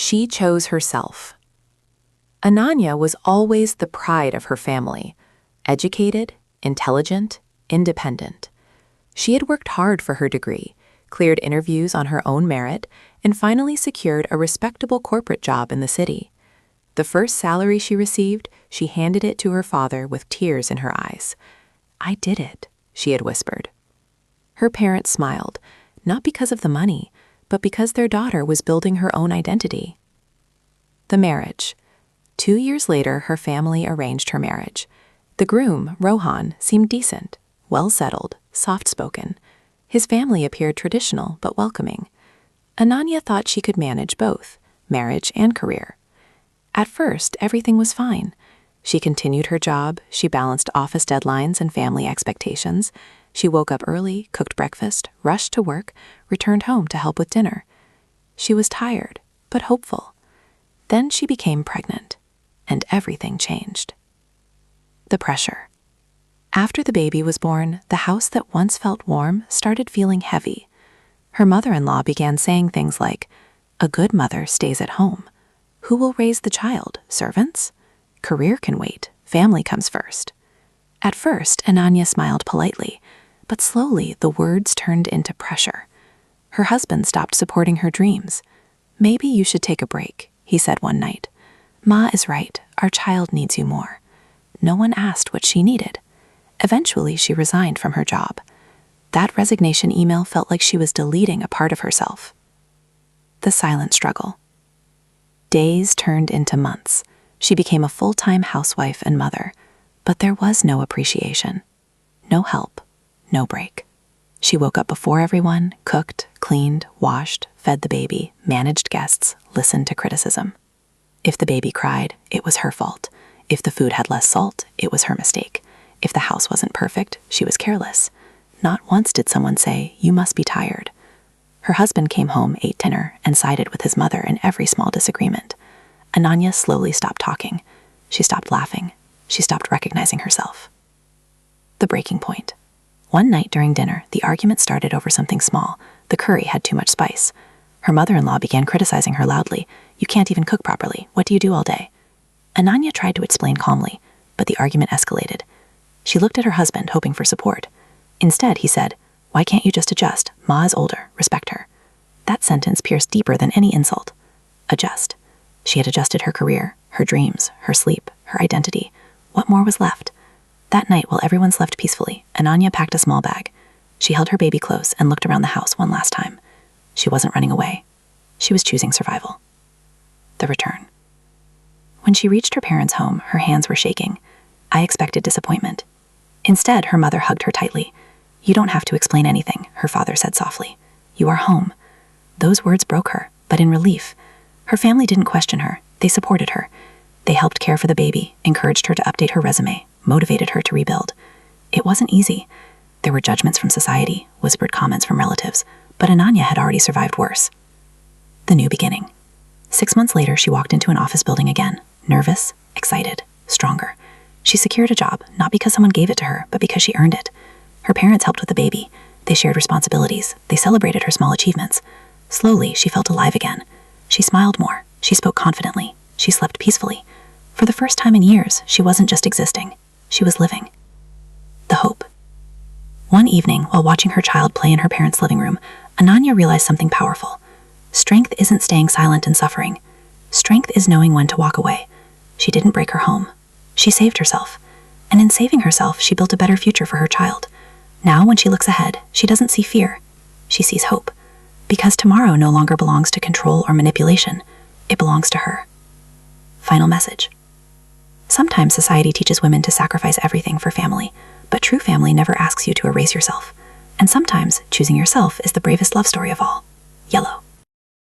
She chose herself. Ananya was always the pride of her family, educated, intelligent, independent. She had worked hard for her degree, cleared interviews on her own merit, and finally secured a respectable corporate job in the city. The first salary she received, she handed it to her father with tears in her eyes. "I did it," she had whispered. Her parents smiled, not because of the money, but because their daughter was building her own identity. The marriage. 2 years later, her family arranged her marriage. The groom, Rohan, seemed decent, well-settled, soft-spoken. His family appeared traditional but welcoming. Ananya thought she could manage both, marriage and career. At first, everything was fine. She continued her job, she balanced office deadlines and family expectations. She woke up early, cooked breakfast, rushed to work, returned home to help with dinner. She was tired, but hopeful. Then she became pregnant, and everything changed. The pressure. After the baby was born, the house that once felt warm started feeling heavy. Her mother-in-law began saying things like, "A good mother stays at home. Who will raise the child? Servants? Career can wait. Family comes first." At first, Ananya smiled politely, but slowly the words turned into pressure. Her husband stopped supporting her dreams. "Maybe you should take a break," he said one night. "Ma is right. Our child needs you more." No one asked what she needed. Eventually, she resigned from her job. That resignation email felt like she was deleting a part of herself. The silent struggle. Days turned into months. She became a full-time housewife and mother, but there was no appreciation. No help, no break. She woke up before everyone, cooked, cleaned, washed, fed the baby, managed guests, listened to criticism. If the baby cried, it was her fault. If the food had less salt, it was her mistake. If the house wasn't perfect, she was careless. Not once did someone say, "You must be tired." Her husband came home, ate dinner, and sided with his mother in every small disagreement. Ananya slowly stopped talking. She stopped laughing. She stopped recognizing herself. The breaking point. One night during dinner, the argument started over something small. The curry had too much spice. Her mother-in-law began criticizing her loudly. "You can't even cook properly. What do you do all day?" Ananya tried to explain calmly, but the argument escalated. She looked at her husband, hoping for support. Instead, he said, "Why can't you just adjust? Ma is older. Respect her." That sentence pierced deeper than any insult. Adjust. She had adjusted her career, her dreams, her sleep, her identity. What more was left? That night, while everyone slept peacefully, Ananya packed a small bag. She held her baby close and looked around the house one last time. She wasn't running away. She was choosing survival. The return. When she reached her parents' home, her hands were shaking. I expected disappointment. Instead, her mother hugged her tightly. "You don't have to explain anything," her father said softly. "You are home." Those words broke her, but in relief. Her family didn't question her. They supported her. They helped care for the baby, encouraged her to update her resume, motivated her to rebuild. It wasn't easy. There were judgments from society, whispered comments from relatives, but Ananya had already survived worse. The new beginning. 6 months later, she walked into an office building again, nervous, excited, stronger. She secured a job, not because someone gave it to her, but because she earned it. Her parents helped with the baby. They shared responsibilities. They celebrated her small achievements. Slowly, she felt alive again. She smiled more. She spoke confidently. She slept peacefully. For the first time in years, she wasn't just existing. She was living. The hope. One evening, while watching her child play in her parents' living room, Ananya realized something powerful. Strength isn't staying silent in suffering. Strength is knowing when to walk away. She didn't break her home. She saved herself. And in saving herself, she built a better future for her child. Now, when she looks ahead, she doesn't see fear. She sees hope. Because tomorrow no longer belongs to control or manipulation. It belongs to her. Final message. Sometimes society teaches women to sacrifice everything for family, but true family never asks you to erase yourself. And sometimes choosing yourself is the bravest love story of all. Yellow.